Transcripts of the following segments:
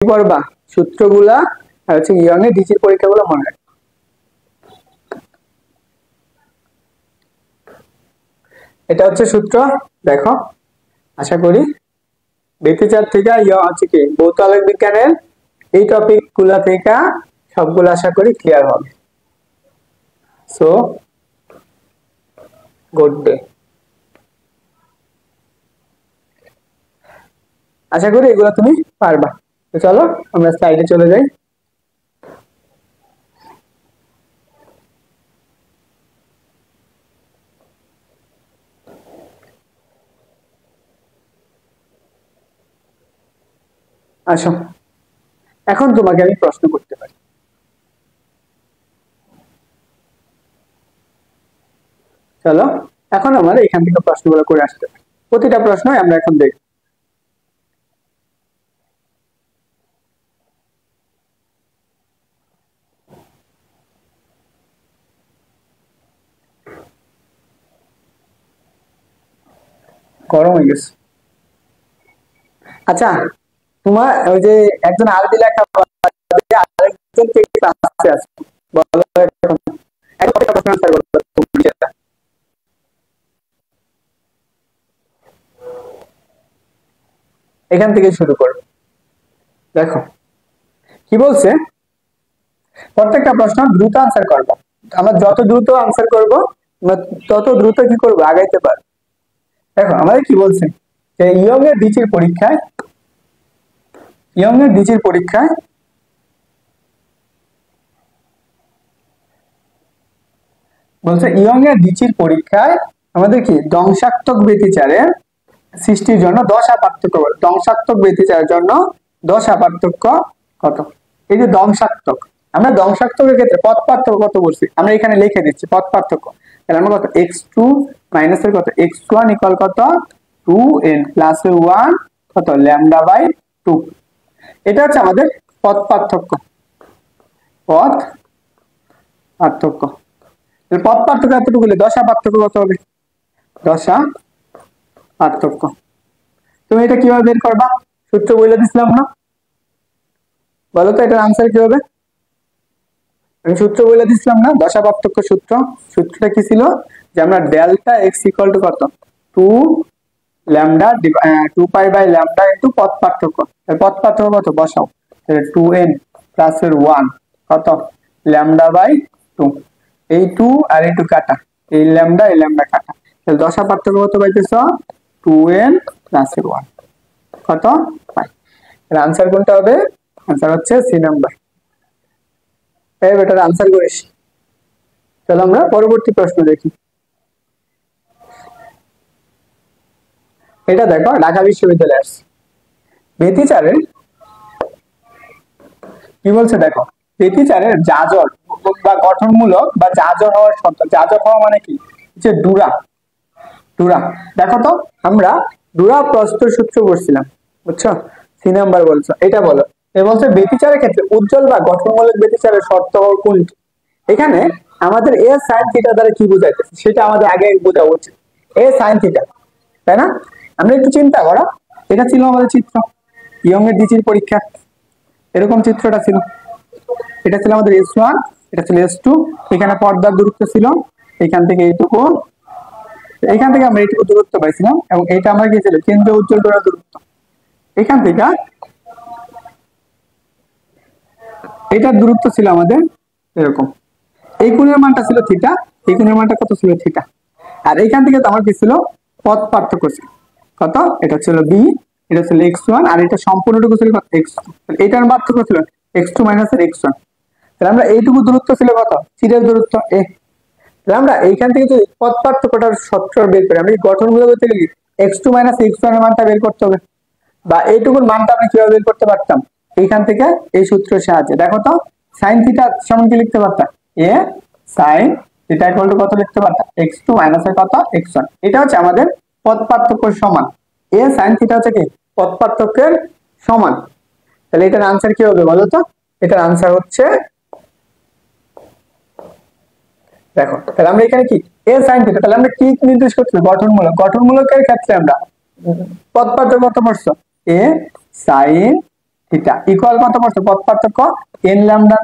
পড়বা সূত্রগুলা আর হচ্ছে ইয়ং এর ডিজির পরীক্ষাগুলো মনে রাখবা। এটা হচ্ছে সূত্র, দেখো আশা করি ব্যতিচার থেকে হচ্ছে কি ভৌত আলোক বিজ্ঞানের এই টপিক গুলা থেকে সবগুলো আশা করি ক্লিয়ার হবে। So good day. আশা করি এগুলো তুমি পারবা। তো চলো আমরা স্লাইডে চলে যাই। আসো, এখন তোমাকে আমি প্রশ্ন করতে পারি। চলো এখন আমরা এখান থেকে প্রশ্নগুলো করে আসতে পারি। প্রতিটা প্রশ্নই আমরা এখন দেখব। গরম হয়ে গেছে। আচ্ছা, তোমার ওই যে একজন আরবি লেখা আরেকজন ক্লাসে আছে, বলো এখান থেকে শুরু করবো। দেখো কি বলছে, প্রত্যেকটা প্রশ্ন দ্রুত আনসার করবো। আমরা যত দ্রুত আনসার করবো তত দ্রুত কি করবো, আগাইতে পারবো। দেখো আমাদের কি বলছে যে ইয়ং এর ডিচির পরীক্ষায় বলছে ইয়ং এর ডিচির পরীক্ষায় আমাদের কি ধ্বংসাত্মক ব্যতিচারের সৃষ্টির জন্য দশা পার্থক্য, ধ্বংসাত্মক ব্যতিচারের জন্য দশা পার্থক্য কত। এই যে ধ্বংসাত্মক, আমরা ধ্বংসাত্মকের ক্ষেত্রে পথ পার্থক্য কত বলছি, আমরা এখানে লিখে দিচ্ছি পথ পার্থক্য। তাহলে আমরা কত x2 মাইনাস এর কত x1 ইকুয়াল কত 2n প্লাস 1 কত ল্যামডা বাই 2। এটা হচ্ছে আমাদের পথ পার্থক্য। পথ পার্থক্য এতটুকু হলে দশা পার্থক্য কত হবে, দশা পার্থক্য। তুমি এটা কিভাবে বের করবা, সূত্র বলে দিছিলাম না, বলো তো এটার আনসার কি হবে। আমি সূত্র বলে দিছিলাম না, দশা পার্থক্য সূত্র। সূত্রটা কি ছিল যে আমরা ডেল্টা এক্স ইকুয়াল টু কত 2 lambda 2 pi by lambda into পথ পার্থক্য। পথ পার্থক্য কত বসাও, তাহলে 2n প্লাস এর 1 কত ল্যামডা বাই 2। এই 2 আর এই 2 কাটা, এই ল্যামডা কাটা, তাহলে দশা পার্থক্য কত পাইতেছ 2n প্লাস এর 1 কত পাই। এর আনসার কোনটা হবে, আনসার হচ্ছে সি নাম্বার। এই বেটার আনসার করিস। চলো আমরা পরবর্তী প্রশ্ন দেখি। এটা দেখো ঢাকা বিশ্ববিদ্যালয়ে আসছে ব্যতিচারের কি বলছে, দেখো ব্যতিচারের যাজর বা গঠনমূলক বা যাজর হওয়ার শর্ত। যাজর হওয়া মানে কি, যে ডুরা। দেখো তো আমরা ডুরা প্রস্থ সূত্র করছিলাম, বুঝছো, সি নাম্বার বলছো। এটা বলো, এ বলছে ব্যতিচারের ক্ষেত্রে উজ্জ্বল বা গঠনমূলক ব্যতিচারের শর্ত কোনটি। এখানে আমাদের এ সাইন থিটা দ্বারা কি বোঝাইতেছে সেটা আমাদের আগে বোঝা উচিত। এ সাইন থিটা, তাই না? আমরা একটু চিন্তা করো, এটা ছিল আমাদের চিত্র ইয়ং এর ডিচির পরীক্ষা, এরকম চিত্রটা ছিল। এটা ছিল আমাদের S1, এটা ছিল S2, এখানে পর্দার দূরত্ব ছিল এখান থেকে এইটুকু, এখান থেকে আমরা এইটুকু দূরত্ব পাইছিলাম, এবং এটা আমার কি ছিল কেন্দ্রীয় উজ্জ্বল ডোরা দূরত্ব। এখান থেকে এটার দূরত্ব ছিল আমাদের এরকম, এই কোণের মানটা ছিল থিটা, এই কোণের মানটা কত ছিল থিটা। আর এইখান থেকে তো আমার কি ছিল পথ পার্থক্য ছিল কত, এটা ছিল b, এটা ছিল x1, আর এটা সম্পূর্ণটুকু ছিল কত x2। এটার পার্থক্য ছিল x2 মাইনাস এর x1। তাহলে আমরা এইটুকু দূরত্ব ছিল কত চিরের দূরত্ব a। তাহলে আমরা এইখান থেকে যদি পথ পার্থক্যটার সূত্র বের করি, আমরা গঠনমূলক করতে গেলে x2 মাইনাস x1 এর মানটা বের করতে হবে, বা এইটুকুর মানটা আমরা কিভাবে বের করতে পারতাম, এইখান থেকে এই সূত্রের সাহায্যে। দেখো তো sin থিটা সমান কি লিখতে পারতাম, a sin theta equal to কত লিখতে পারতাম x2 মাইনাস এর কত x1। এটা হচ্ছে আমাদের পথ পার্থক্যের সমান, a sin থিটা হচ্ছে কি পথ পার্থক্যের সমান। তাহলে এটার আনসার কি হবে বলো তো, এটার আনসার হচ্ছে দেখো, তাহলে আমরা এখানে কি a sin থিটা, তাহলে আমরা কি নির্দেশ করছি গঠনমূলক। গঠনমূলকের ক্ষেত্রে আমরা পথ পার্থক্য কত পড়ছো a sin থিটা ইকুয়াল কত পড়ছে পথ পার্থক্য এন ল্যামডা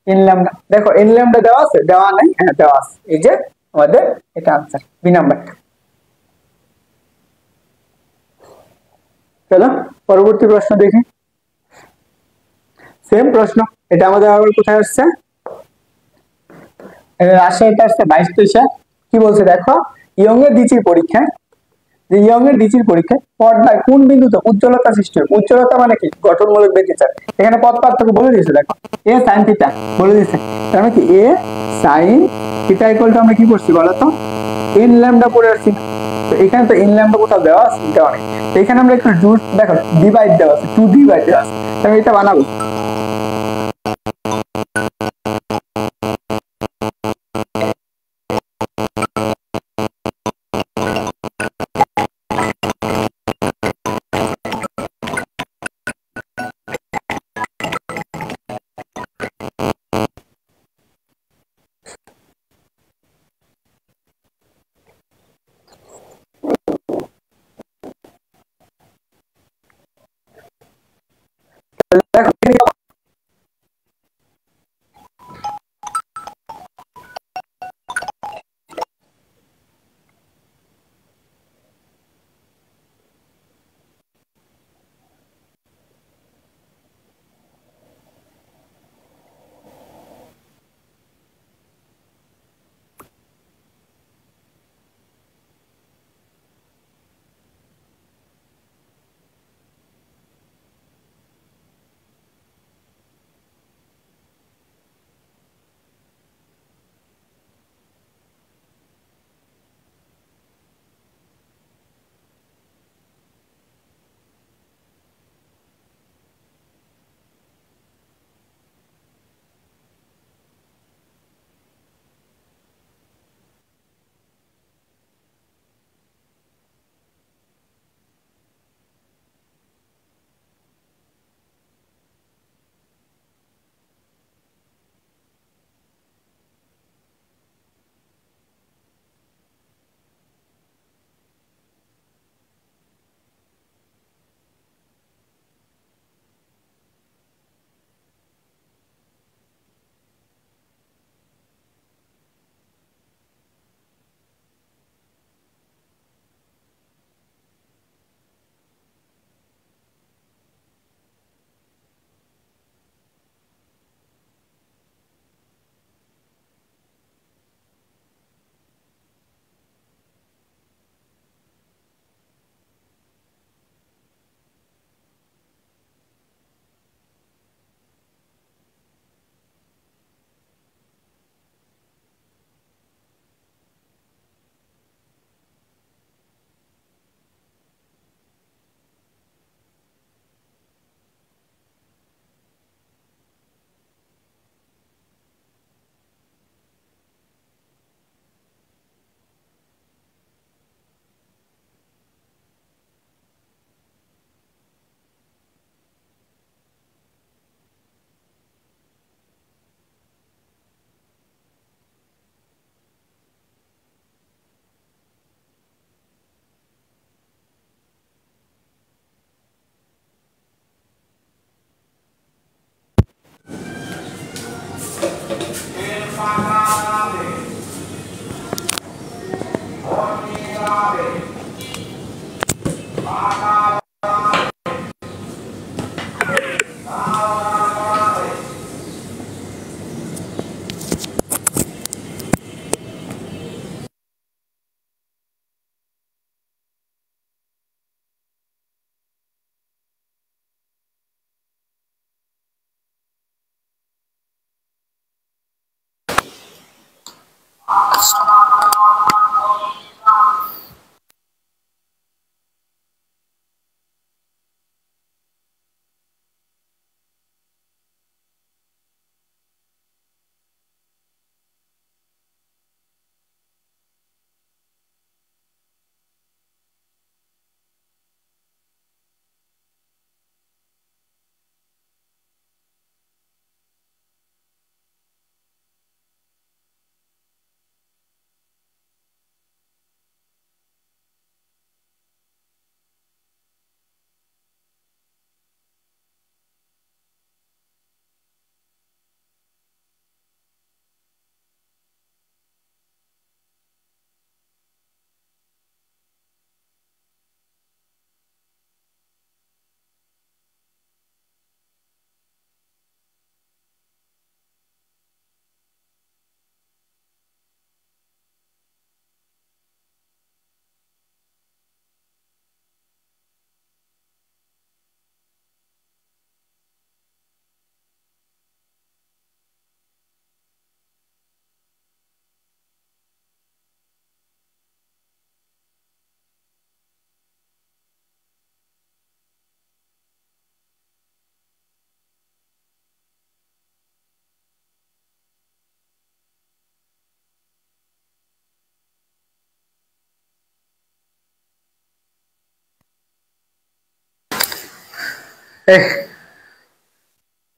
এন ল্যামডা। দেখো এন ল্যামডা দেওয়া আছে, দেওয়া নাই? হ্যাঁ দেওয়া আছে, এই যে আমাদের এটা আনসার বি নাম্বারটা। চলো পরবর্তী প্রশ্ন দেখি। সেম প্রশ্ন, এটা আমাদের আবার কোথায় আসছে, রাজশাহীতে আসছে 22-23-এ। কি বলছে দেখো, ইয়ং এর ডিচির পরীক্ষায়, যে ইয়ং এর ডিচির পরীক্ষায় পর্দায় কোন বিন্দুতে উজ্জ্বলতা সৃষ্টি হয়? উজ্জ্বলতা মানে কি? গঠনমূলক ব্যতিচার। এখানে পথ পার্থক্য বলে দিয়েছে, দেখো এ সাইন থিটা বলে দিয়েছে, তার মানে কি এ সাইন থিটা ইকুয়াল টু আমরা কি করছি বলতো এন ল্যামডা করে আসছি। তো এখানে তো এন ল্যামডা কোথাও দেওয়া আছে? দেওয়া নেই। তো এখানে আমরা একটু জুট দেখো ডিভাইড দেওয়া আছে, 2 ডিভাইড দেওয়া আছে, তাহলে এটা বানাবো। দেখো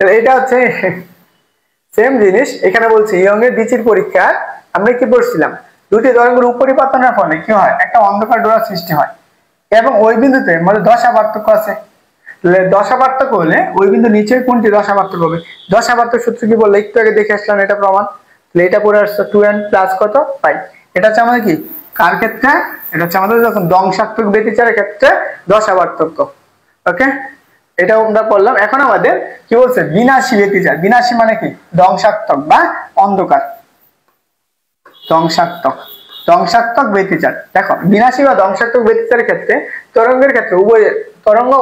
এটা হচ্ছে সেম জিনিস। এখানে বলছি ইয়ং এর ডিচির পরীক্ষা আমরা কি পড়ছিলাম, দুটি তরঙ্গের উপরিপাতনের ফলে কি হয়, একটা অন্ধকার ডোরা সৃষ্টি হয় এবং ওই বিন্দুতে মানে দশা পার্থক্য আছে। দশা পার্থক্য হলে ওই বিন্দু নিচের কোনটি দশা পার্থক্য হবে? দশা পার্থক্য সূত্র কি বললো, একটু আগে দেখে আসলাম, এটা প্রমাণ। তাহলে এটা পড়ে আসছে 2n প্লাস কত পাই। এটা হচ্ছে আমাদের কি কার ক্ষেত্রে, এটা হচ্ছে আমাদের যখন দংশাত্মক ব্যতিচারের ক্ষেত্রে দশা পার্থক্য। ওকে, এটাও আমরা পড়লাম। এখন আমাদের কি বলছে, বিনাশী ব্যতিচার। বিনাশী মানে কি, ধ্বংসাত্মক বা অন্ধকার। ধ্বংসাত্মক ব্যতিচার। দেখো বিনাশী বা ধ্বংসাত্মক ব্যতিচারের ক্ষেত্রে তরঙ্গের ক্ষেত্রে উভয় তরঙ্গ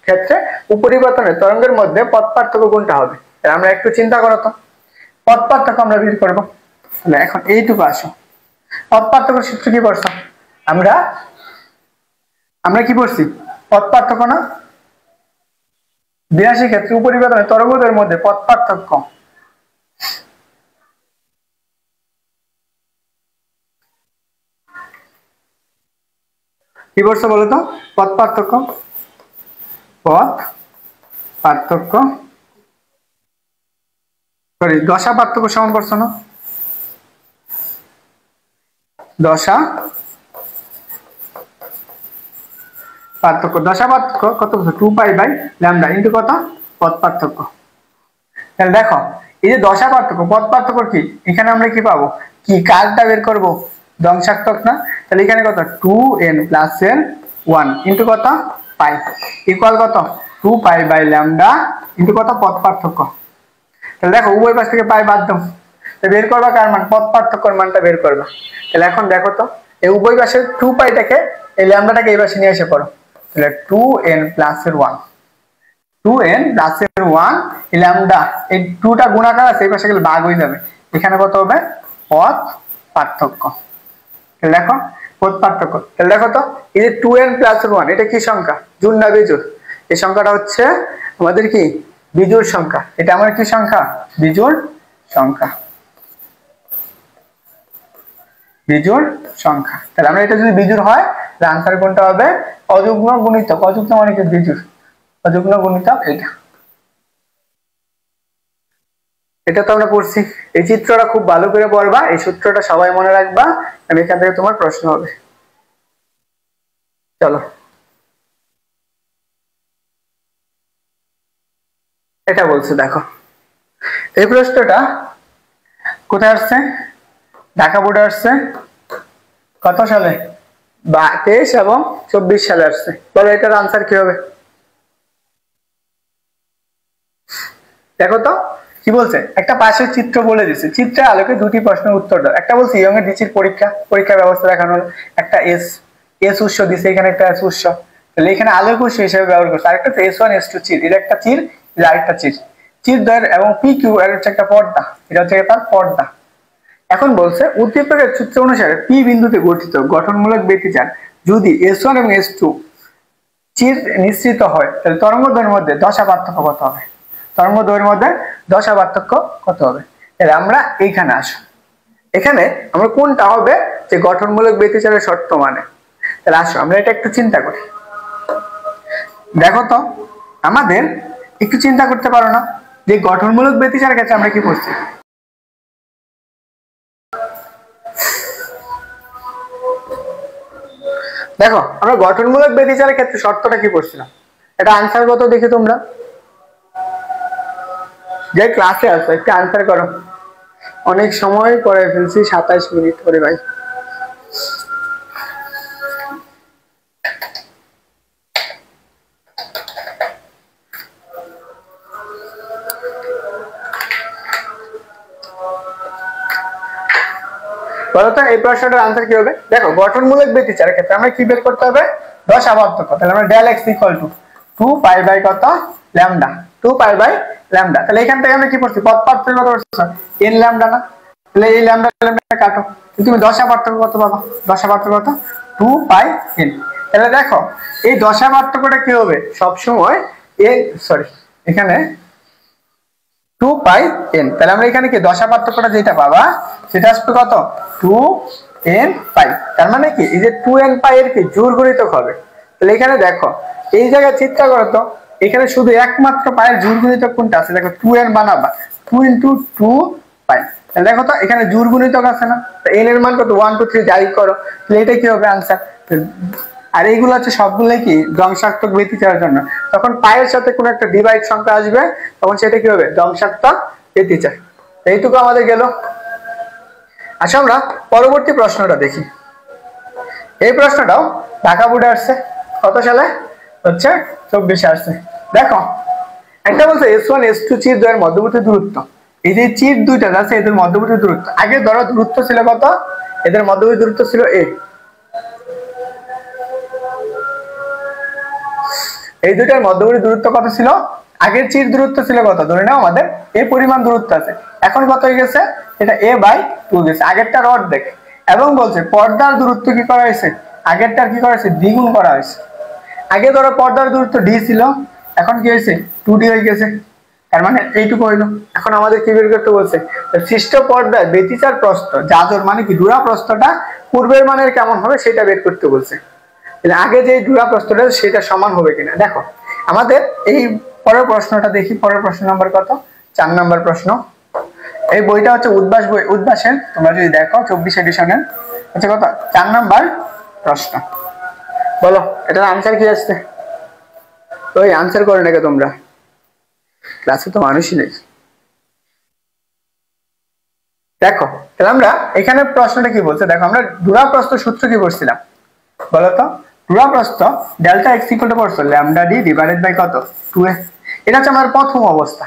ক্ষেত্রে উপরিবর্তনের তরঙ্গের মধ্যে পথ পার্থক্য কোনটা হবে? আমরা একটু চিন্তা করো তো, পথ পার্থক্য আমরা বের করবো। তাহলে এখন এইটুকু আসো, পথ পার্থক্য সূত্র কি পড়ছো আমরা কি পড়ছি, পথ পার্থক্য না? বিনাশী ক্ষেত্রে উপরিবর্তনের তরঙ্গদের মধ্যে পথ পার্থক্য। কি বলছো বলো তো, পথ পার্থক্য। সরি, দশা পার্থক্য সমান করছো না? দশা পার্থক্য কত, 2π/λ ইন্টু কত, পথ পার্থক্য। তাহলে দেখো এই যে দশা পার্থক্য, পথ পার্থক্য কি, এখানে আমরা কি পাবো, কি কারটা বের করবো, ধ্বংসাত্মক না? তাহলে এখানে কত, 2n + n 1 ইন্টু কত পাই ইকুয়াল কত, 2π/λ ইন্টু কত, পথ পার্থক্য। তাহলে দেখো উভয় পাশ থেকে পাই বাদ দাও, বের করবা কার মান, পথ পার্থক্যের মানটা বের করবা। তাহলে এখন দেখো তো এই উভয় পাশের 2πটাকে এই ল্যামডাটাকে এই পাশে নিয়ে এসে পড়ো। তাহলে 2n + 1 এই ল্যামডা, এই 2টা গুণাকার আছে, এই পাশে গেলে ভাগ হয়ে যাবে। এখানে কত হবে, পথ পার্থক্য। তাহলে দেখো পথ পার্থক্য। তাহলে দেখো তো এই যে 2n + 1 এটা কি সংখ্যা, জোড় না বিজোড়? এই সংখ্যাটা হচ্ছে আমাদের কি বিজোড় সংখ্যা। এটা আমার কি সংখ্যা, বিজোড় সংখ্যা। বিজোড় সংখ্যা। তাহলে আমরা এটা যদি বিজোড় হয় তাহলে আনসার কোনটা হবে, অযুগ্ম গুণিতক। অযুগ্ম মানে কি, বিজোড়। অযুগ্ম গুণিতক এটা। এটা তো আমরা পড়ছি। এই চিত্রটা খুব ভালো করে পড়বা, এই সূত্রটা সবাই মনে রাখবা, আর এখান থেকে তোমার প্রশ্ন হবে। চলো এটা বলছে, দেখো এই প্রশ্নটা কোথায় আসছে, ঢাকা বোর্ডে আসছে কত সালে, 23 এবং 24 সালে আসছে। বলো এটার আনসার কি হবে? দেখো তো কি বলছে, একটা পাশের চিত্র বলে দিচ্ছে, চিত্রের আলোকে দুটি প্রশ্নের উত্তর দাও। একটা বলছে ইয়ং এর ডিচির পরীক্ষা ব্যবস্থা দেখানো হলো, একটা এস উৎস দিছে, এখানে একটা এস উৎস, তাহলে এখানে আলোক উৎস হিসেবে ব্যবহার করছে। আরেকটা S1 S2 চির, এটা একটা চির, এটা আরেকটা চির, চির দ্বয়ের এবং PQ এর হচ্ছে একটা পর্দা, এটা হচ্ছে তার পর্দা। এখন বলছে উদ্দীপকের সূত্র অনুসারে P বিন্দুতে গঠিত গঠনমূলক ব্যতিচার যদি S1 এবং S2 চির নিঃসৃত হয় তাহলে তরঙ্গদ্বয়ের মধ্যে দশা পার্থক্য কত হবে? তরঙ্গদ্বয়ের মধ্যে দশা পার্থক্য কত হবে? তাহলে আমরা এইখানে আসো, এখানে আমরা কোনটা হবে যে গঠনমূলক ব্যতিচারের শর্ত মানে। তাহলে আসো আমরা এটা একটু চিন্তা করি। দেখো তো আমাদের একটু চিন্তা করতে পারো না যে গঠনমূলক ব্যতিচারের ক্ষেত্রে আমরা কি করছি। দেখো আমরা গঠনমূলক ব্যতিচারের ক্ষেত্রে শর্তটা কি করছিলাম, এটা আনসার কত দেখি তোমরা যে ক্লাসে আসো, একটু আনসার করো। অনেক সময় করে ফেলছি, 27 মিনিট করে ভাই। বলতো এই প্রশ্নটার আনসার কি হবে? দেখো গঠনমূলক ব্যতিচারের ক্ষেত্রে আমরা কি বের করতে হবে, দশা পার্থক্য। তাহলে আমরা del x = 2π/ কত ল্যামডা, 2π/λ। তাহলে এখান থেকে আমরা কি পড়ছি, পথ পার্থক্য কত পড়ছি, n ল্যামডা না? তাহলে এই ল্যামডা ল্যামডা কাটো, তুমি দশা পার্থক্য কত পাবা, দশা পার্থক্য কত, 2πn। তাহলে দেখো এই দশা পার্থক্যটা কি হবে, সব সময় এখানে 2πn। তাহলে আমরা এখানে কি দশা পার্থক্যটা যেটা পাবা সেটা আসবে কত, 2nπ। তার মানে কি এই যে 2nπ এর কি জোড় গুণিতক হবে। তাহলে এখানে দেখো এই জায়গায় চিন্তা করো তো, এখানে শুধু একমাত্র পায়ের জোড় গুণিতক কোনটা আছে দেখো 2 এর বানাবা 2 × 2 পাই। দেখো তো এখানে জোড় গুণিতক আছে না, n এর মান কত 1 2 3 যাই করো তাহলে এটা কি হবে आंसर। আর এইগুলো হচ্ছে সবগুলাই কি ধ্বংসাত্মক ব্যতিচারের জন্য। তখন পায়ের সাথে কোনো একটা ডিভাইড সংখ্যা আসবে তখন সেটা কি হবে ধ্বংসাত্মক ব্যতিচার। এইটুকু আমাদের গেল। আচ্ছা আমরা পরবর্তী প্রশ্নটা দেখি। এই প্রশ্নটাও ঢাকা বোর্ডে আসছে, কত সালে হচ্ছে 24 আসছে। দেখো একটা বলছে S1 S2 চির দ্বয়ের মধ্যবর্তী দূরত্ব। এই যে চির দুইটা আছে এদের মধ্যবর্তী দূরত্ব, আগে ধরো দূরত্ব ছিল কত, এদের মধ্যবর্তী দূরত্ব ছিল a, এই দুইটার মধ্যবর্তী দূরত্ব কত ছিল, আগের চির দূরত্ব ছিল কত, ধরে নাও আমাদের এই পরিমাণ দূরত্ব আছে, এখন কত হয়ে গেছে এটা a/2 গেছে, আগেরটার অর্ধেক। এবং বলছে পর্দার দূরত্ব কি করা হয়েছে, আগেরটার কি করা হয়েছে দ্বিগুণ করা হয়েছে। আগে ধরো পর্দার দূরত্ব d ছিল, এখন কি হয়েছে 2d হয়ে গেছে, তার মানে এইটুকু হইলো। এখন আমাদের কি বের করতে বলছে, সৃষ্ট পর্দায় ব্যতিচার প্রস্থ যাজোর মানে কি ডুরা প্রস্থটা পূর্বের মানের কেমন হবে সেটা বের করতে বলছে। আগে যে ডুরা প্রস্থটা সেটা সমান হবে কিনা। দেখো আমাদের এই পরের প্রশ্নটা দেখি, পরের প্রশ্ন নাম্বার কত, 4 নাম্বার প্রশ্ন। এই বইটা হচ্ছে উদ্ভাস বই, উদ্ভাসের, তোমরা যদি দেখো 24 এডিশনের হচ্ছে কত 4 নাম্বার প্রশ্ন। বলো এটার আনসার কি আসছে, ওই আনসার করে নাকি তোমরা, ক্লাসে তো মানুষই নেই। দেখো তাহলে আমরা এখানে প্রশ্নটা কি বলছে, দেখো আমরা ডুরা প্রস্থ সূত্র কি করছিলাম বলতো, ডুরা প্রস্থ ডেল্টা x = করছো ল্যামডা d ডিভাইডেড বাই কত 2a। এটা হচ্ছে আমাদের প্রথম অবস্থা।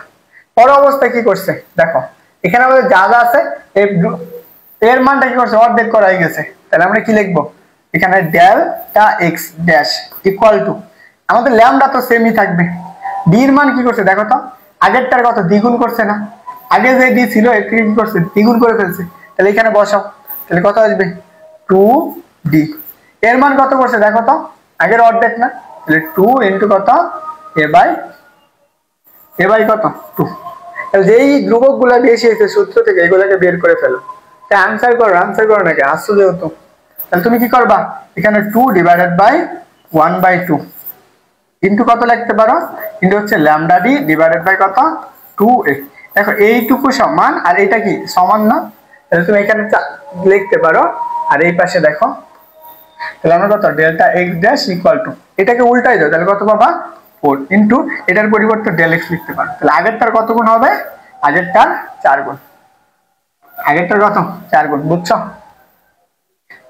পর অবস্থায় কি করছে দেখো, এখানে আমাদের যা যা আছে এর মানটা কি করছে অর্ধেক করা হয়ে গেছে, তাহলে আমরা কি লিখবো এখানে delta x dash equal two, আমাদের ল্যামডা তো সেমই থাকবে, d এর মান কি করছে দেখো তো আগেরটার কত দ্বিগুণ করছে না, আগে যে d ছিল এর থেকে কি করছে দ্বিগুণ করে ফেলছে, তাহলে এখানে বসাও, তাহলে কত আসবে 2d। এর মান কত করছে দেখো তো আগের অর্ধেক না, তাহলে 2 * কত a/, কত 2। তাহলে যেই ধ্রুবকগুলো বেশি এসে সূত্র থেকে এগুলোকে বের করে ফেলো, তাই আনসার করো নাকি আসছো যেহেতু, তাহলে তুমি কি করবা এখানে 2 ডিভাইডেড বাই 1/2 ইনটু কত লিখতে পারো, ইনটু হচ্ছে ল্যামডা d ডিভাইডেড বাই কত 2a। দেখো এইটুকু সমান আর এটা কি সমান না, তাহলে তুমি এখানে লিখতে পারো, আর এই পাশে দেখো তাহলে আমরা কত delta x dash equal two, এটাকে উল্টাই দাও তাহলে কত পাবা 4 ইনটু এটার পরিবর্তে ডেল x লিখতে পারো, তাহলে আগেরটার কত গুণ হবে, আগেরটার 4 গুণ, আগেরটার কত 4 গুণ, বুঝছো?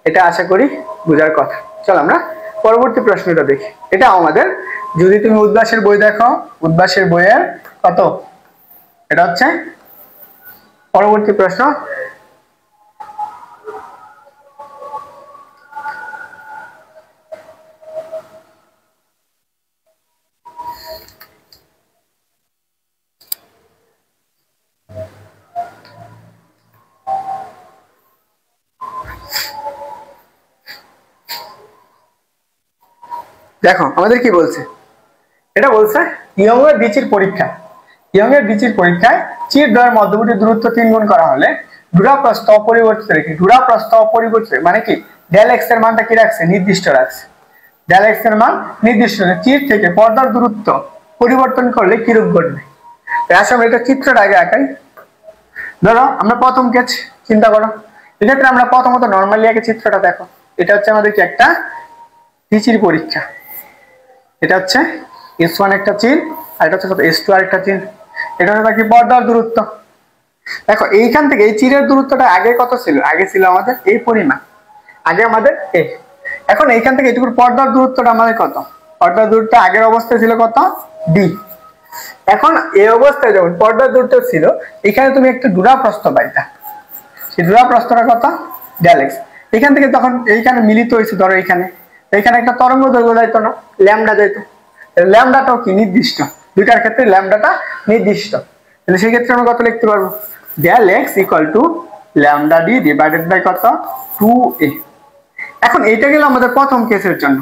এটা আশা করি বোঝার কথা। চল আমরা পরবর্তী প্রশ্নটা দেখি। এটা আমাদের যদি তুমি উদ্ভাসের বই দেখো, উদ্ভাসের বইয়ের কত, এটা হচ্ছে পরবর্তী প্রশ্ন। দেখো আমাদের কি বলছে, এটা বলছে ইয়ংয়ের বিচির পরীক্ষা, ইয়ংয়ের বিচির পরীক্ষায় চির দ্বয়ের মধ্যবর্তী দূরত্ব 3 গুণ করা হলে ডুরা প্রস্থ অপরিবর্তিত রেখে, ডুরা প্রস্থ অপরিবর্তিত মানে কি ডেল x এর মানটা কি রাখছে নির্দিষ্ট রাখছে, ডেল x এর মান নির্দিষ্ট, চির থেকে পর্দার দূরত্ব পরিবর্তন করলে কিরূপ ঘটবে। আসলে এটা চিত্রটা আগে আঁকাই। ধরো আমরা প্রথম কেস চিন্তা করো, এক্ষেত্রে আমরা প্রথমত নরমালি আগে চিত্রটা দেখো, এটা হচ্ছে আমাদের কি একটা বিচির পরীক্ষা, এটা হচ্ছে S1 একটা চির আর এটা হচ্ছে S2 আরেকটা চির, এটা হচ্ছে কি পর্দার দূরত্ব। দেখো এইখান থেকে এই চিরের দূরত্বটা আগে কত ছিল, আগে ছিল আমাদের এই পরিমাণ, আগে আমাদের a, এখন এইখান থেকে এইটুকুর পর্দার দূরত্বটা আমাদের কত, পর্দার দূরত্ব আগের অবস্থায় ছিল কত d, এখন এই অবস্থায় যখন পর্দার দূরত্ব ছিল এখানে তুমি একটা ডুরা প্রস্থ পাইতা, সেই ডুরা প্রস্থটা কত ডেল x, এখান থেকে তখন এইখানে মিলিত হয়েছে ধরো এখানে একটা তরঙ্গ দৈর্ঘ্য যাইতো না ল্যামডা যাইতো, ল্যামডাটাও কি নির্দিষ্ট, দুইটার ক্ষেত্রে ল্যামডাটা নির্দিষ্ট, তাহলে সেই ক্ষেত্রে আমরা কত লিখতে পারবো del x equal to lambda d divided by কত 2a। এখন এইটা গেল আমাদের প্রথম কেসের জন্য,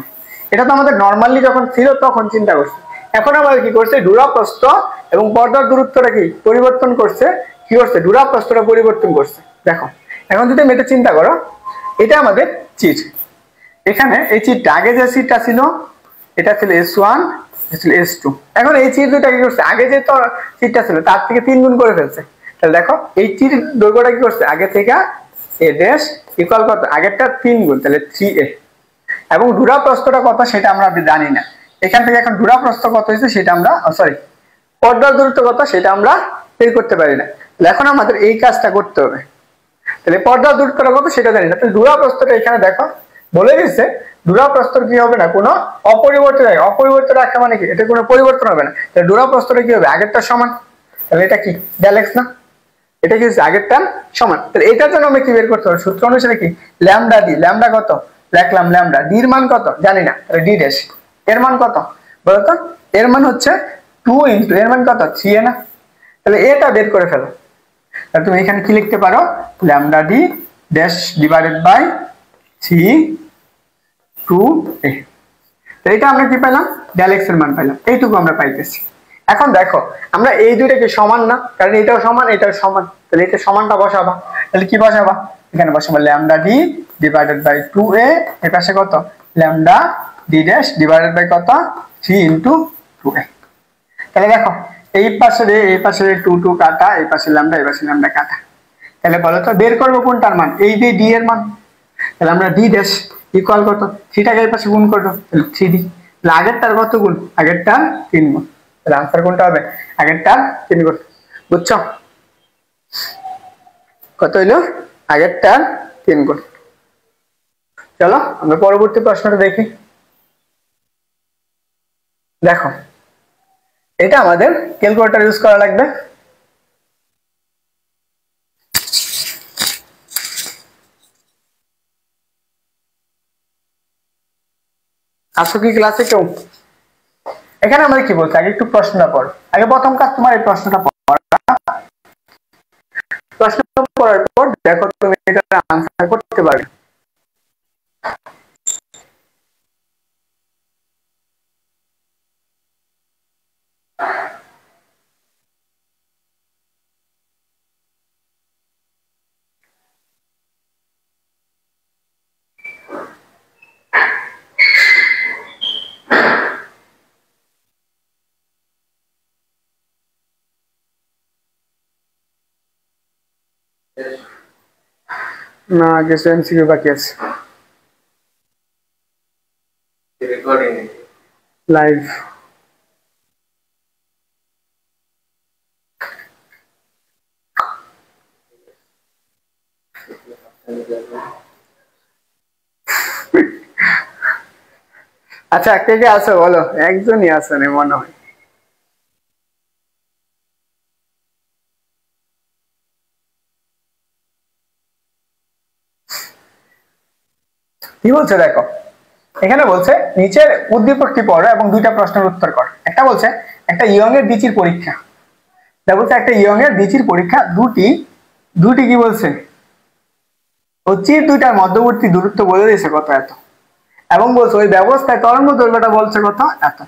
এটা তো আমাদের নরমালি যখন ছিল তখন চিন্তা করছি, এখন আমাদের কি করছে ডুরা প্রস্থ এবং পর্দার দূরত্বটা কি পরিবর্তন করছে, কি করছে ডুরা প্রস্থটা পরিবর্তন করছে। দেখো এখন যদি এটা চিন্তা করো, এটা আমাদের চির, এখানে এই চিরটা আগে যে চিরটা ছিল এটা ছিল S1 S2। এখন এই চির দুইটা কি করছে, আগে যে তো চিরটা ছিল তার থেকে 3 গুণ করে ফেলছে। তাহলে দেখো এই চির দৈর্ঘ্যটা কি করছে, আগে থেকে a ড্যাশ ইকুয়াল কত, আগেরটা 3 গুণ, তাহলে 3a। এবং ডুরা প্রস্থটা কত সেটা আমরা জানি না, এখান থেকে এখন ডুরা প্রস্থ কত হয়েছে সেটা আমরা, সরি পর্দার দূরত্ব কত সেটা আমরা বের করতে পারি না। তাহলে এখন আমাদের এই কাজটা করতে হবে। তাহলে পর্দার দূরত্বটা কত সেটা জানি না, তাহলে ডুরা প্রস্থটা এখানে দেখো বলে দিচ্ছে ডুরা প্রস্থ কি হবে না, কোনো অপরিবর্তিত, অপরিবর্তিত রাখা মানে কি, এটা কোনো পরিবর্তন হবে না। তাহলে ডুরা প্রস্থটা কি হবে, আগেরটা সমান, তাহলে এটা কি ডেল এক্স না, এটা কি আগেরটা সমান। তাহলে এটার জন্য আমরা কি বের করতে হবে, সূত্র অনুসারে কি ল্যামডা ডি, ল্যামডা কত লিখলাম, ল্যামডা ডি এর মান কত জানি না, তাহলে ডি ড্যাশ এর মান কত বলতো, এর মান হচ্ছে 2 ইনটু এর মান কত 3a না, তাহলে এটা বের করে ফেলো। তাহলে তুমি এখানে কি লিখতে পারো, lambda D dash divided by 3 2a। তো এটা আমরা কি পেলাম, ডেল এক্স এর মান পেলাম, এইটুকু আমরা পাইতেছি। এখন দেখো আমরা এই দুইটাকে সমান না, কারণ এটাও সমান এটাও সমান, তাহলে এটা সমানটা বসাবা, তাহলে কি বসাবা, এখানে বসাবো lambda D divided by 2a, এর পাশে কত lambda D dash divided by কত 3 ইনটু 2a। তাহলে দেখো এই পাশে এই পাশে 2 2 কাটা, এই পাশে ল্যামডা এই পাশে ল্যামডা কাটা, তাহলে বলো তো বের করবো কোনটার মান, এই যে ডি এর মান। তাহলে আমরা ডি ড্যাশ ইকুয়াল কত, 3 টাকে এই পাশে গুণ করবো, তাহলে 3d, তাহলে আগেরটার কত গুণ, আগেরটার 3 গুণ, তাহলে আনসার কোনটা হবে, আগেরটার 3 গুণ। বুঝছো কত হইলো, আগেরটার 3 গুণ। চলো আমরা পরবর্তী প্রশ্নটা দেখি। দেখো এটা আমাদের ক্যালকুলেটর ইউজ করা লাগবে। আসো কি ক্লাসে কেউ, এখানে আমাদের কি বলছে, আগে একটু প্রশ্নটা পড়, আগে প্রথম কাজ তোমার এই প্রশ্নটা পড়া, প্রশ্ন পড়ার পর দেখো তুমি এটা আনসার করতে পারবে। না কিছু এমসিকিউ বাকি আছে, লাইভ আচ্ছা কে কে আছো বলো, একজনই আছেন মনে হয়। কি বলছে দেখো, এখানে বলছে নিচের উদ্দীপকটি পড়ো এবং দুইটা প্রশ্নের উত্তর কর। একটা বলছে একটা ইয়ং এর বিচির পরীক্ষা, এটা বলছে একটা ইয়ং এর বিচির পরীক্ষা, দুটি কি বলছে ও চির দুইটার মধ্যবর্তী দূরত্ব বলে দিয়েছে কত এত, এবং বলছে ওই ব্যবস্থায় তরঙ্গ দৈর্ঘ্যটা বলছে কত এত।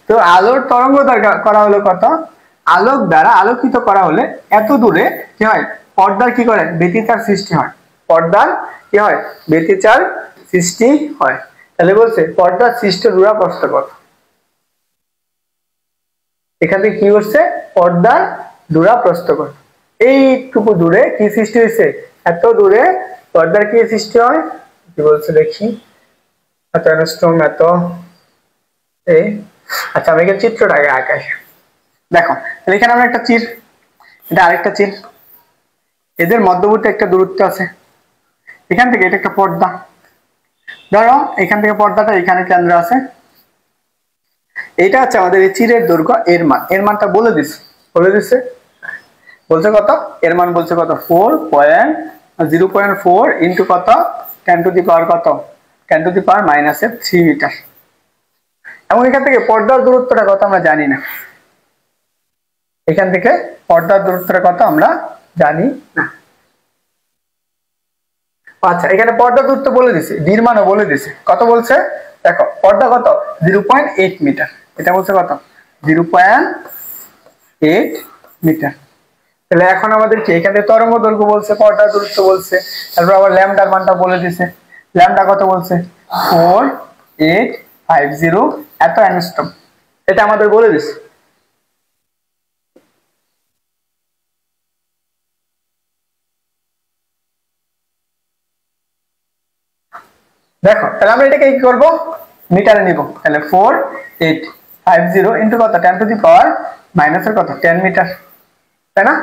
তো আলোর তরঙ্গ দৈর্ঘ্য করা হলো কত, আলোক দ্বারা আলোকিত করা হলে এত দূরে কি হয়, পর্দার কি করে ব্যতিচার সৃষ্টি হয়, পর্দার কি হয় ব্যতিচার সৃষ্টি হয়। তাহলে বলছে পর্দার সৃষ্ট ডুরা প্রস্থ কত, এখান থেকে কি করছে পর্দার ডুরা প্রস্থ কত, এইটুকু দূরে কি সৃষ্টি হয়েছে, এত দূরে পর্দার কি সৃষ্টি হয়, কি বলছে দেখি, এত অ্যাংস্ট্রম এত এই। আচ্ছা আমি এখানে চিত্রটা আগে আঁকাই, দেখো তাহলে এখানে আমরা একটা চির, এটা আরেকটা চির, এদের মধ্যবর্তী একটা দূরত্ব আছে, এখান থেকে এটা একটা পর্দা, ধরো এখান থেকে পর্দাটা এখানে কেন্দ্র আছে, এটা হচ্ছে আমাদের এই চিরের দৈর্ঘ্য, এর মান, এর মানটা বলে দিচ্ছে বলছে কত, এর মান বলছে কত 0.4 ইন্টু কত 10 টু দি পাওয়ার কত 10 টু দি পাওয়ার -3 মিটার। এবং এখান থেকে পর্দার দূরত্বটা কত আমরা জানি না, এখান থেকে পর্দার দূরত্বটা কত আমরা জানি না। আচ্ছা এখানে পর্দার দূরত্ব বলে দিছে, ডির মানও বলে দিছে, কত বলছে দেখো, পর্দা কত 0.8 মিটার, এটা বলছে কত 0.8 মিটার। তাহলে এখন আমাদের কি এখানে তরঙ্গ দৈর্ঘ্য বলছে, পর্দার দূরত্ব বলছে, তারপর আবার ল্যামডার মানটা বলে দিছে, ল্যামডা কত বলছে 4850 এত অ্যাংস্ট্রম, এটা আমাদের বলে দিস। দেখো তাহলে আমরা এটাকে কি করব, মিটারে নিব। তাহলে 4850 ইনটু কত 10 টু দি পাওয়ার মাইনাসের কত 10 মিটার, তাই না?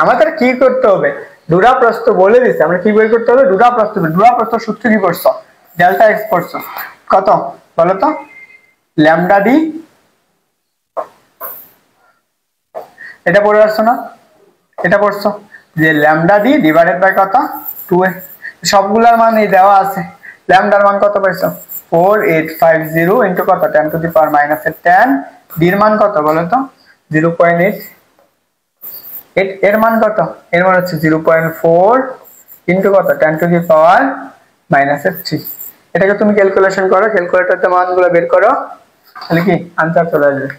আমাদের কি করতে হবে, ডুরা প্রস্থ বলে দিছে, আমরা কি বের করতে হবে, ডুরা প্রস্থ সূত্র কি করছো, ডেল্টা এক্স করছো, কত বলো তো, ল্যামডা ডি, এটা পড়ে আসছো না, এটা পড়ছো যে ল্যামডা ডি ডিভাইডেড বাই কত 2a, সবগুলোর মান এই দেওয়া আছে। ল্যামডার মান কত পাইছো 4850 ইনটু কত 10 to the power minus 10, D এর মান কত বলো তো 0.8, এর মান কত, এর মান হচ্ছে 0.4 ইনটু কত 10 টু দি পাওয়ার মাইনাস 3। এটাকে তুমি ক্যালকুলেশন করো, ক্যালকুলেটরতে মানগুলো বের করো, তাহলে কি আনসার চলে আসবে।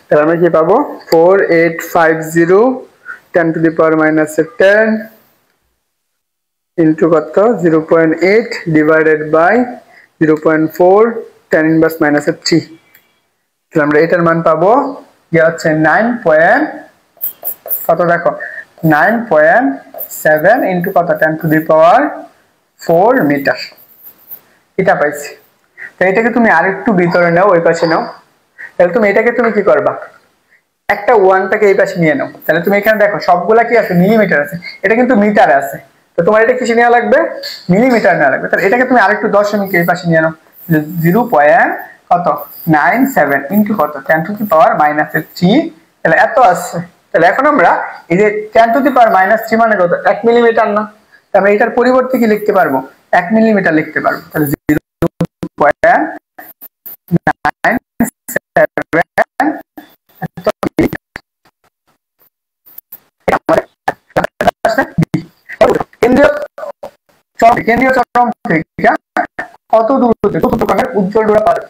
তাহলে আমরা কি পাবো 4850 10 to the power minus 10 into কত 0.8 ডিভাইডেড বাই 0.4 10 ইনভার্স মাইনাস 3। তাহলে আমরা এটার মান পাবো কি হচ্ছে 9 পয়েন্ট কত, দেখো 9.7 ইনটু কত 10 টু দি পাওয়ার 4 মিটার, এটা পাইছি। তো এটাকে তুমি আরেকটু ভিতরে নাও, ওই পাশে নাও। তাহলে তুমি এটাকে তুমি কি করবা, একটা ওয়ানটাকে এই পাশে নিয়ে নাও। তাহলে তুমি এখানে দেখো সবগুলা কি আছে, মিলিমিটার আছে, এটা কিন্তু মিটারে আছে। তো তোমার এটা কিসে নেওয়া লাগবে, মিলিমিটার নেওয়া লাগবে। তাহলে এটাকে তুমি আরেকটু দশমিক এই পাশে নিয়ে নাও, 0.97 ইনটু কত 10 টু দি পাওয়ার মাইনাস 3। তাহলে এত আছে। তাহলে এখন আমরা এই যে 10 টু দি পাওয়ার মাইনাস 3 মানে কত 1 মিলিমিটার না, তাহলে আমরা এটার পরিবর্তে কি লিখতে পারবো 1 মিলিমিটার লিখতে পারবো। তাহলে 0.97 কেন্দ্রীয় চরম থেকে কত দূরত্বে চতুর্থকোণের উজ্জ্বল ডোরা পাবে,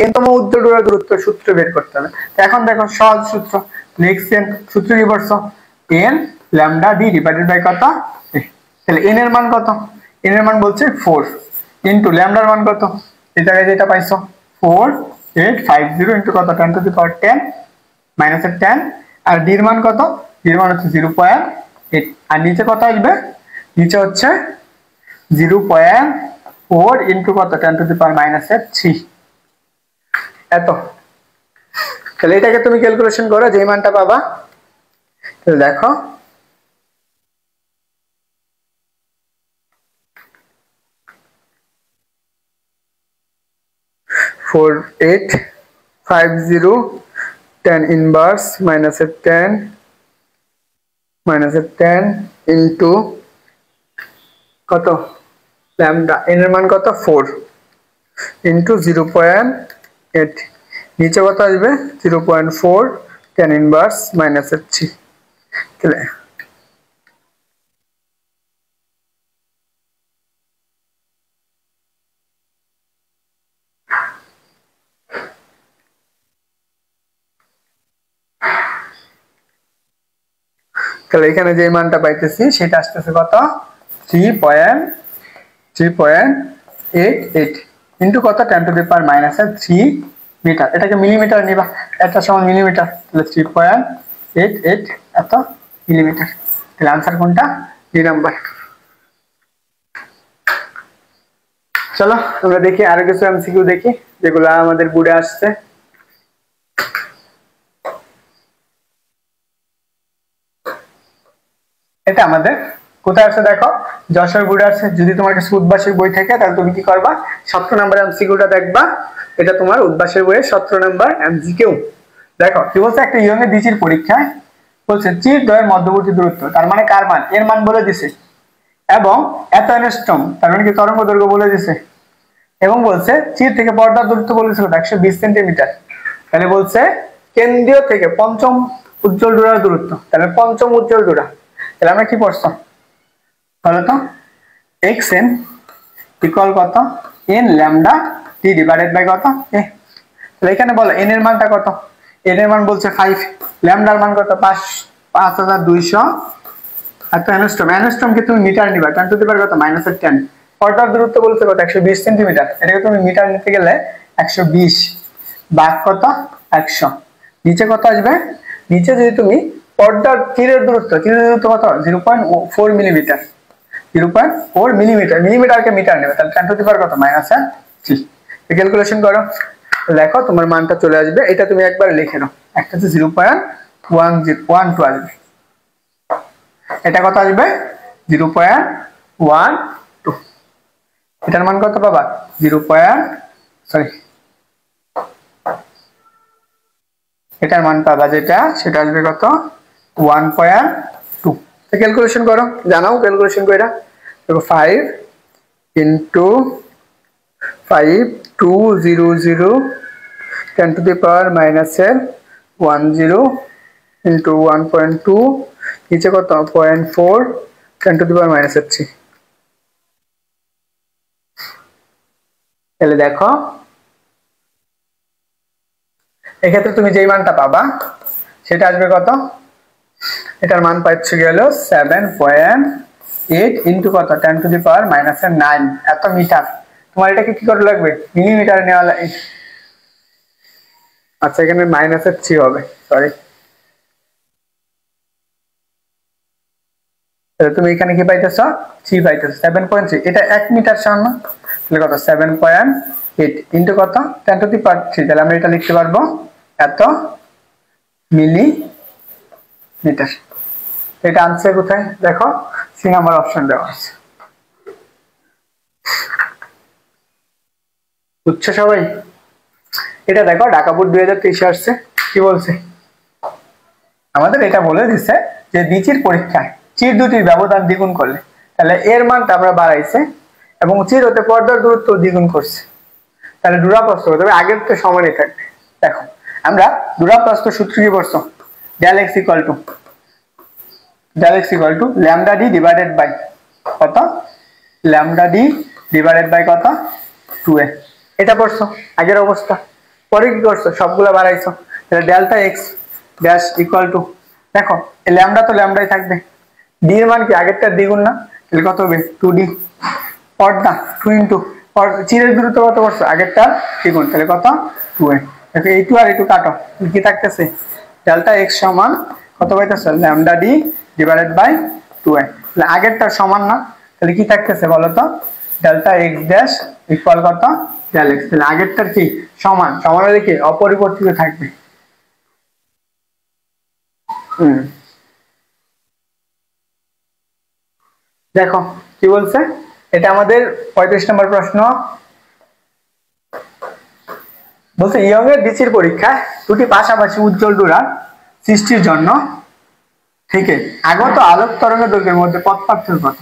এনতম উজ্জ্বল ডোরা দূরত্ব সূত্র বের করতে হবে। এখন দেখো সহজ সূত্র লিখছেন, সূত্র কি করছো, n lambda D divided by কত, তাহলে n এর মান কত, n এর মান বলছে 4 ইনটু ল্যামডার মান কত, এই জায়গায় যেটা পাইছো 4850 ইনটু কত 10 টু দি পাওয়ার 10 মাইনাস 10, আর ডি এর মান কত, ডি এর মান হচ্ছে 0.8, আর নিচে কত আসবে, নিচে হচ্ছে 0.4 ইনটু কত 10 টু দি পাওয়ার মাইনাস 3, এত। তাহলে এটাকে তুমি ক্যালকুলেশন করো, যে মানটা পাবা। তাহলে দেখো four eight 50 10 inverse minus 10 into कत लैम्डा एन एर मान कत 4 इंटू 0.8 नीचे कत आसबे 0.4 10 इनवर्स माइनस 3। তাহলে এখানে যে মানটা পাইতেছি সেটা আসতেছে কত 3.88 ইনটু কত 10 to the power minus 3 metre. এটাকে মিলিমিটার নিবা, এটা সমান মিলিমিটার, তাহলে 3.88 এত মিলিমিটার। তাহলে आंसर কোনটা, ডি নাম্বার। চলো আমরা দেখি আরো কিছু এমসিকিউ দেখি যেগুলো আমাদের বোর্ডে আসছে। এটা আমাদের কোথায় আছে দেখো, যশোর বোর্ডে আছে। যদি তোমার কাছে উদ্ভাসের বই থাকে তাহলে তুমি কি করবা, 17 নাম্বার এমসিকিউটা দেখবা, এটা তোমার উদ্ভাসের বইয়ের 17 নাম্বার এমসিকিউ। দেখো কি বলছে, একটা ইয়ং এর ডিসির পরীক্ষায় বলছে চির দ্বয়ের মধ্যবর্তী দূরত্ব, তার মানে কার মান, এর মান বলে দিছে, এবং এত অ্যাংস্ট্রম তার মানে কি তরঙ্গ দৈর্ঘ্য বলে দিছে, এবং বলছে চির থেকে পর্দার দূরত্ব বলেছিল 120 সেন্টিমিটার। তাহলে বলছে কেন্দ্রীয় থেকে পঞ্চম উজ্জ্বল ডোরার দূরত্ব, তাহলে পঞ্চম উজ্জ্বল ডোরা। তাহলে আমরা কি পড়তাম বলো তো, xn ইকুয়াল কত n lambda D divided by কত এ। তাহলে এখানে বলো এন এর মানটা কত, এন এর মান বলছে 5, ল্যামডার মান কত 5200 এত অ্যাংস্ট্রম। অ্যাংস্ট্রমকে তুমি মিটার নিবা, 10 টু দি পাওয়ার কত -10। পর্দার দূরত্ব বলছে কত 120 সেন্টিমিটার, এটাকে তুমি মিটার নিতে গেলে 120 ভাগ কত 100, নিচে কত আসবে, নিচে যদি তুমি পর্দার তীরের দূরত্ব কত 0.4 মিলিমিটার, 0.4 মিলিমিটার, মিলিমিটারকে মিটার নেবে, তাহলে 10 টু দি পাওয়ার কত -3। ক্যালকুলেশন করো, দেখো তোমার মানটা চলে আসবে। এটা তুমি একবার লিখে নাও, একটা হচ্ছে 0.12 আসবে, এটা কত আসবে 0.12, এটার মান কত পাবা এটার মান পাবা যেটা, সেটা আসবে কত 1.2। ক্যালকুলেশন করো, জানাও ক্যালকুলেশন কইরা। দেখো 5 into 5200 10 to the power -10 into 1.2 নিচে কত 0.4 10 to the power -3। তাহলে দেখো এক্ষেত্রে তুমি যেই মানটা পাবা সেটা আসবে কত, এটার মান পাচ্ছ গেল 7.8 ইন্টু কত 10 টু দি পাওয়ার -9 এত মিটার। তোমার এটাকে কি করে লাগবে, মিলিমিটার নেওয়া লাগে। আচ্ছা এখানে -3 হবে, সরি। তাহলে তুমি এখানে কি পাইতেছ 3 পাইতেছ, 7.3, এটা 1 মিটার সমান না, তাহলে কত 7.8 ইন্টু কত 10 টু দি পাওয়ার 3, তাহলে আমরা এটা লিখতে পারবো এত মিলিমিটার। এটা আনসার কোথায় দেখো, সি নাম্বার অপশন দেওয়া আছে। বুঝছো সবাই? এটা দেখো ঢাকা বোর্ড 2023 আসছে, কি বলছে আমাদের, এটা বলে দিচ্ছে যে দ্বিচির পরীক্ষায় চির দুটির ব্যবধান দ্বিগুণ করলে, তাহলে এর মানটা আমরা বাড়াইছে এবং চির হতে পর্দার দূরত্ব দ্বিগুণ করছে, তাহলে দূরাপ্রস্থ তবে আগের তো সমানই থাকবে। দেখো আমরা দূরাপ্রস্থ সূত্র কি করছো, del x equal to lambda D divided by কত, ল্যামডা ডি ডিভাইডেড বাই কত 2a, এটা পড়ছো আগের অবস্থা। পরে কি করছো, সবগুলো বাড়াইছো, তাহলে delta x dash equal two, দেখো এই ল্যামডা তো ল্যামডাই থাকবে, ডি এর মান কি আগেরটার দ্বিগুণ না, তাহলে কত হবে 2d, পর্দা 2 ইন্টু চিরের দূরত্ব কত করছো আগেরটার দ্বিগুণ, তাহলে কত 2a। দেখো এই 2 আর এই 2 কাটো, কি থাকতেছে ডেল্টা এক্স সমান কত পাইতেছো lambda D divided by 2a, তাহলে আগেরটার সমান না, তাহলে কি থাকতেছে বলো তো ডেল্টা এক্স ড্যাশ ইকুয়াল কত ডেল এক্স, তাহলে আগেরটার কি সমান, সমান হলে কি অপরিবর্তিত থাকবে। দেখো কি বলছে, এটা আমাদের 35 নম্বর প্রশ্ন। বলছে ইয়ং এর ডিসির পরীক্ষায় দুটি পাশাপাশি উজ্জ্বল ডোরা সৃষ্টির জন্য থেকে আগত আলোক তরঙ্গ দৈর্ঘ্যের মধ্যে পথ পার্থক্য কত,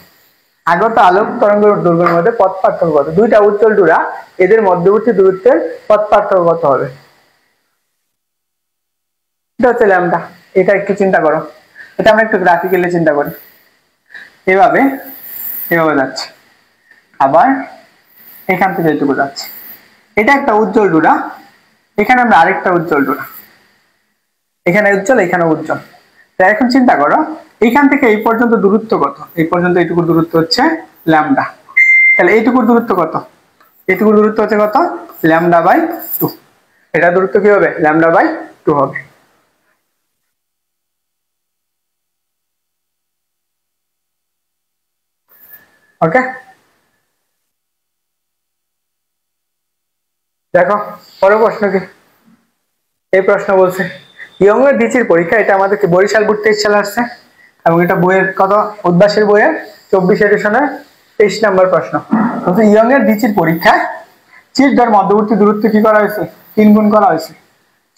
আগত আলোক তরঙ্গ দৈর্ঘ্যের মধ্যে পথ পার্থক্য কত, দুইটা উজ্জ্বল ডোরা এদের মধ্যবর্তী দূরত্বের পথ পার্থক্য কত হবে, এটা হচ্ছে ল্যামডা। এটা একটু চিন্তা করো, এটা আমরা একটু গ্রাফিক্যালি চিন্তা করি, এভাবে যাচ্ছে, আবার এখান থেকে এইটুকু যাচ্ছে, এটা একটা উজ্জ্বল ডোরা, এখানে আমরা আরেকটা উজ্জ্বল ডোরা, এখানে উজ্জ্বল এখানে উজ্জ্বল। তাই এখন চিন্তা করো এইখান থেকে এই পর্যন্ত দূরত্ব কত, এই পর্যন্ত এইটুকু দূরত্ব হচ্ছে ল্যামডা, তাহলে এইটুকুর দূরত্ব কত, এইটুকুর দূরত্ব হচ্ছে কত ল্যামডা বাই 2, এটা দূরত্ব কি হবে ল্যামডা বাই 2 হবে। ওকে, দেখো পরের প্রশ্ন কি, এই প্রশ্ন বলছে ইয়ং এর ডিসির পরীক্ষা, এটা আমাদের বরিশাল বোর্ড 23 সালে আসছে এবং এটা বইয়ের কত উদ্ভাসের বইয়ের 24 এডিশনের 23 নম্বর প্রশ্ন। বলছে ইয়ং এর ডিসির পরীক্ষায় চিরদ্বয়ের মধ্যবর্তী দূরত্ব কি করা হয়েছে 3 গুণ করা হয়েছে,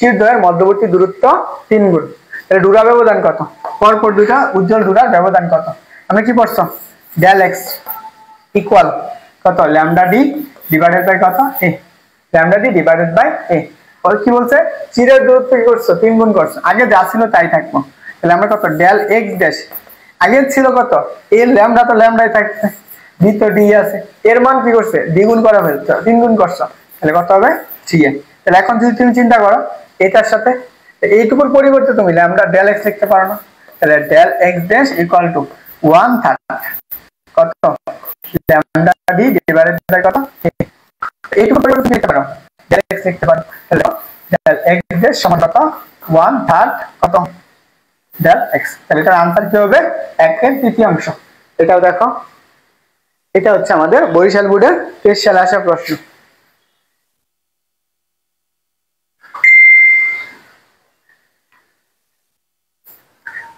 চিরদ্বয়ের মধ্যবর্তী দূরত্ব 3 গুণ, তাহলে ডোরা ব্যবধান কত, পরপর দুইটা উজ্জ্বল ডোরার ব্যবধান কত, আমরা কি পড়ছো ডেল এক্স ইকুয়াল কত ল্যামডা ডি ডিভাইডেড বাই কত এ, ল্যামডা ডি ডিভাইডেড বাই এ। আর কি বলছে চিরের দূরত্ব কি করছো 3 গুণ করছো, আগে যা ছিল তাই থাকবো, তাহলে আমরা কত ডেল এক্স ড্যাশ, আগে ছিল কত এ ল্যামডা তো ল্যামডাই থাকছে, ডি তো ডি আছে, এর মান কি করছে দ্বিগুণ করা হয়েছে 3 গুণ করছো, তাহলে কত হবে 3a। তাহলে এখন যদি তুমি চিন্তা করো এটার সাথে এইটুকুর পরিবর্তে তুমি ল্যামডা ডেল এক্স লিখতে পারো না, তাহলে del x dash equal to 1/3 কত ল্যামডা ডি ডিভাইডেড বাই কত, এইটুকুর পরিবর্তে লিখতে পারো ডেল এক্স লিখতে পারো, তাহলে ডেল এক্স ড্যাশ সমান কত 1/3 কত ডেল এক্স। তাহলে এটার আনসার কি হবে 1/3। এটাও দেখো, এটা হচ্ছে আমাদের বরিশাল বোর্ডের 23 সালে আসা প্রশ্ন।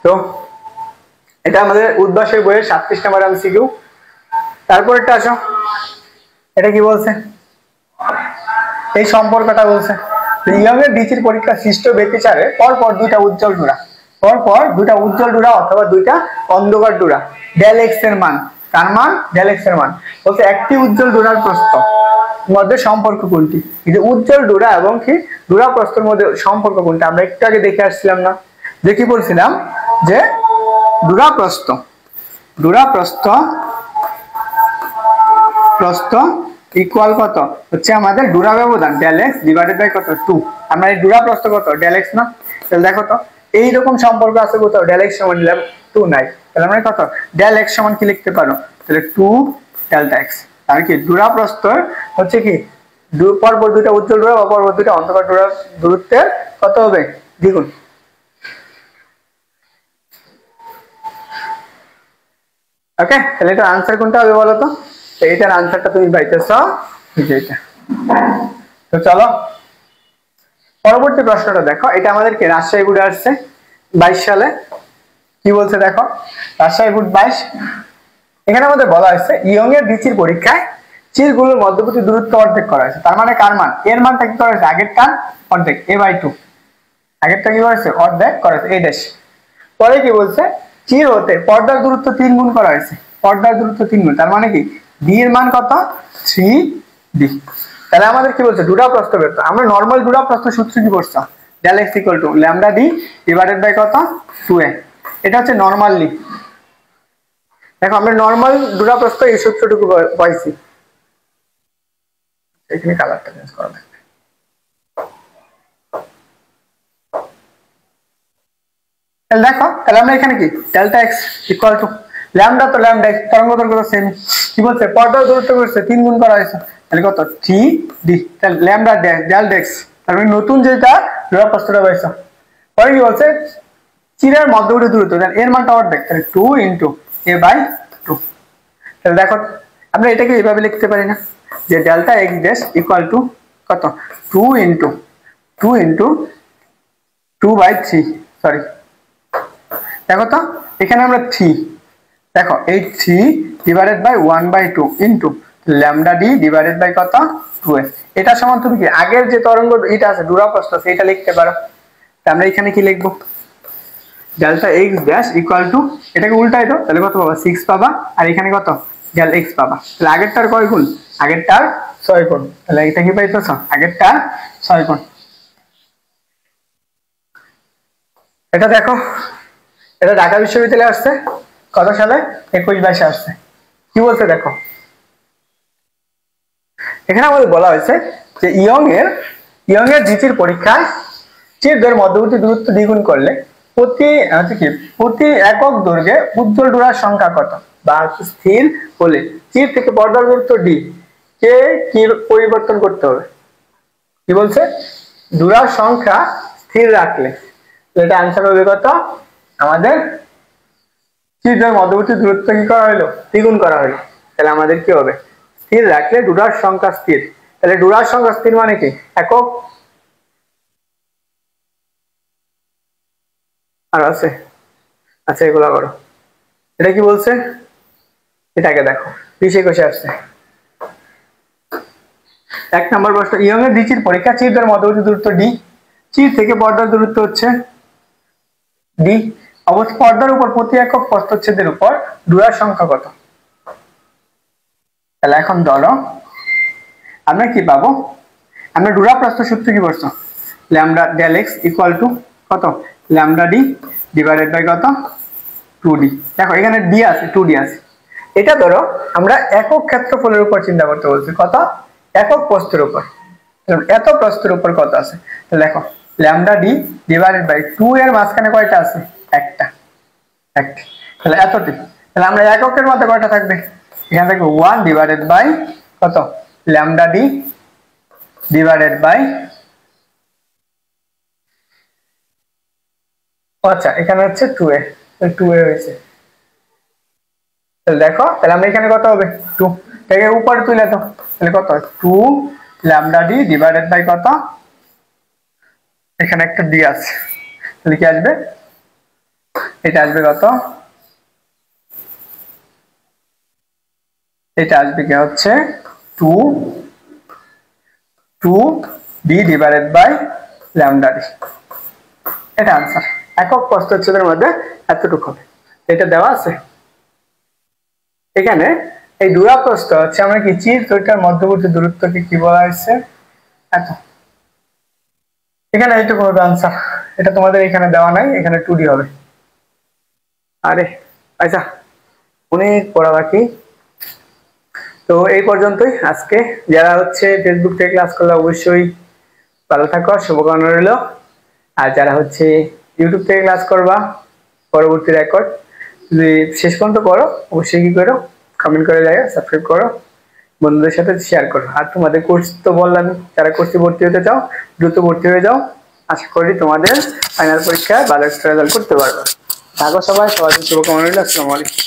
তো এটা আমাদের উদ্ভাসের বইয়ের 37 নম্বর এমসিকিউ। তারপরটা আসো, এটা কি বলছে, এই সম্পর্কটা বলছে ইয়ংয়ের ডিচির পরীক্ষা সৃষ্ট ব্যতিচারে পরপর দুইটা উজ্জ্বল ডোরা, পরপর দুইটা উজ্জ্বল ডোরা অথবা দুইটা অন্ধকার ডোরা ডেল এক্স এর মান, কার মান ডেল এক্স এর মান বলছে একটি উজ্জ্বল ডোরার প্রস্থ মধ্যে সম্পর্ক কোনটি, এই যে উজ্জ্বল ডোরা এবং কি ডোরা প্রস্থের মধ্যে সম্পর্ক কোনটা আমরা একটু আগে দেখে আসছিলাম না, যে কি বলছিলাম যে ডোরা প্রস্থ ইকুয়াল কত হচ্ছে আমাদের ডোরা ব্যবধান ডেল এক্স ডিভাইডেড বাই কত 2। আমরা এই ডোরা প্রস্থ কত ডেল এক্স না, তাহলে দেখো তো এইরকম সম্পর্ক আছে কোথাও ডেল এক্স সমান 2 নাই, তাহলে আমরা কত ডেল এক্স সমান কি লিখতে পারো, তাহলে 2 ডেল্টা এক্স। আর কি ডোরা প্রস্থ হচ্ছে কি পরপর দুইটা উজ্জ্বল ডোরা বা পরপর দুইটা অন্ধকার ডোরার দূরত্বের কত হবে দ্বিগুণ। ওকে, তাহলে এটার আনসার কোনটা হবে বলো তো, এইটার আনসারটা তুমি পাইতেছো এইটা। তো চলো পরবর্তী প্রশ্নটা দেখো, এটা আমাদেরকে রাজশাহী বোর্ডে আসছে 22 সালে। কি বলছে দেখো, রাজশাহী বোর্ড 22, এখানে আমাদের বলা হয়েছে ইয়ং এর ডিচির পরীক্ষায় চিরগুলোর মধ্যবর্তী দূরত্ব অর্ধেক করা হয়েছে। তার মানে কার মান, এর মানটা কি করা হয়েছে আগেরটা অর্ধেক a/2, আগেরটা কি করা হয়েছে অর্ধেক করা হয়েছে a ড্যাশ। পরে কি বলছে চির হতে পর্দার দূরত্ব 3 গুণ করা হয়েছে, পর্দার দূরত্ব 3 গুণ, তার মানে কি ডি এর মান কত 3d। তাহলে আমাদের কি বলছে ডোরা প্রস্থ বের করতে, আমরা নরমাল ডোরা প্রস্থ সূত্র কি পড়ছো del x equal to lambda D divided by কত 2a, এটা হচ্ছে নরমালি। দেখো আমরা নরমাল ডোরা প্রস্থ এই সূত্রটুকু পাইছি, এখানে কালারটা চেঞ্জ করা লাগবে। তাহলে দেখো তাহলে আমরা এখানে কি delta x equal to lambda, তো ল্যামডা এক্স তরঙ্গ দৈর্ঘ্য সেম, কি বলছে পর্দার দূরত্ব করছে 3 গুণ করা হয়েছে, তাহলে কত 3d, তাহলে ল্যামডা ডেল্টা এক্স, তার মানে নতুন যেটা ডোরা প্রস্থটা পাইছো। পরে কি বলছে চিরের মধ্যবর্তী দূরত্ব, তাহলে এর মানটা অর্ধেক, তাহলে 2 * a/2। তাহলে দেখো আমরা এটাকে এইভাবে লিখতে পারি না যে delta x dash equal to কত 2 * 2/3, সরি দেখো তো এখানে আমরা 3, দেখো এই 3 divided by 1/2 into lambda D divided by কত 2a, এটা সমান তুমি কি আগের যে তরঙ্গ এটা আছে ডোরা প্রস্থ সেটা লিখতে পারো। আমরা এখানে কি লিখব delta x dash equal two, এটাকে উল্টাই দাও তাহলে কত পাবা 6 পাবা, আর এখানে কত ডেল এক্স পাবা, তাহলে আগেরটার কয় গুণ আগেরটার 6 গুণ, তাহলে এটা কি পাইতেছ আগেরটার 6 গুণ। এটা দেখো এটা ঢাকা বিশ্ববিদ্যালয়ে আসছে কত সালে 21-22 আসছে। কি বলছে দেখো এখানে আমাদের বলা হয়েছে যে ইয়ং এর ডিচির পরীক্ষায় চিরদ্বয়ের মধ্যবর্তী দূরত্ব দ্বিগুণ করলে প্রতি একক দৈর্ঘ্যে উজ্জ্বল ডোরার সংখ্যা কত, বা স্থির হলে চির থেকে পর্দার দূরত্ব ডি কে কি পরিবর্তন করতে হবে। কি বলছে ডোরার সংখ্যা স্থির রাখলে, এটা আনসার হবে কত আমাদের চিরদ্বয়ের মধ্যবর্তী দূরত্ব কি করা হলো দ্বিগুণ করা হলো, তাহলে আমাদের কি হবে স্থির রাখলে ডোরার সংখ্যা স্থির, তাহলে ডোরার সংখ্যা স্থির মানে কি একক, আর আছে আচ্ছা এগুলা করো। এটা কি বলছে এটাকে দেখো 20-21 আসছে 1 নম্বর প্রশ্ন ইয়ং এর ডিচির পরীক্ষা চিরদ্বয়ের মধ্যবর্তী দূরত্ব ডি, চির থেকে পর্দার দূরত্ব হচ্ছে ডি, অবশ্য পর্দার উপর প্রতি একক প্রস্থচ্ছেদের উপর ডোরার সংখ্যা কত। তাহলে এখন ধরো আমরা কি পাবো, আমরা ডোরা প্রস্থ সূত্র কি করছো lambda del x equal to কত ল্যামডা ডি ডিভাইডেড বাই কত 2d। দেখো এখানে d আছে 2d আছে, এটা ধরো আমরা একক ক্ষেত্রফলের উপর চিন্তা করতে বলছি কত একক প্রস্থের উপর, এত প্রস্থের উপর কত আছে? দেখো ল্যামডা ডি ডিভাইডেড বাই 2 এর মাঝখানে কয়টা আছে? একটা। তাহলে এতটি। তাহলে আমরা এককের মধ্যে কয়টা থাকবে? এখানে থাকবে 1 ডিভাইডেড বাই কত? ল্যামডা ডি ডিভাইডেড বাই, আচ্ছা এখানে হচ্ছে 2a, 2a হয়েছে। তাহলে দেখো, তাহলে আমরা এখানে কত হবে? 2, এটাকে উপরে তুলে দাও, তাহলে কত? 2 ল্যামডা ডি ডিভাইডেড বাই কত? এখানে একটা ডি আছে, তাহলে কি আসবে? এটা আসবে কত? এটা আসবে কি হচ্ছে 2 D divided by lambda D. এটা आंसर। একক প্রস্থচ্ছেদের মধ্যে এতটুকু হবে, এটা দেওয়া আছে। এখানে এই দূরত্বস্থ হচ্ছে, আমরা কি চির দুইটার মধ্যবর্তী দূরত্বকে কি বলা হয়েছে? এত। এখানে এইটুকু হবে आंसर। এটা তোমাদের এখানে দেওয়া নাই, এখানে 2d হবে। আরে আচ্ছা, অনেক পড়া বাকি। তো এই পর্যন্তই আজকে। যারা হচ্ছে ফেসবুক থেকে ক্লাস করলে অবশ্যই ভালো থাকো, শুভকামনা রইল। আর যারা হচ্ছে ইউটিউব থেকে ক্লাস করবা, পরবর্তী রেকর্ড যদি শেষ পর্যন্ত করো, অবশ্যই কি করো, কমেন্ট করে জায়গা সাবস্ক্রাইব করো, বন্ধুদের সাথে শেয়ার করো। আর তোমাদের কোর্স তো বললাম, যারা কোর্সে ভর্তি হতে চাও দ্রুত ভর্তি হয়ে যাও। আশা করি তোমাদের ফাইনাল পরীক্ষায় ভালো একটা রেজাল্ট করতে পারবে। থাকো সবাই, সবাই শুভকামনা রইল। আসসালামু আলাইকুম।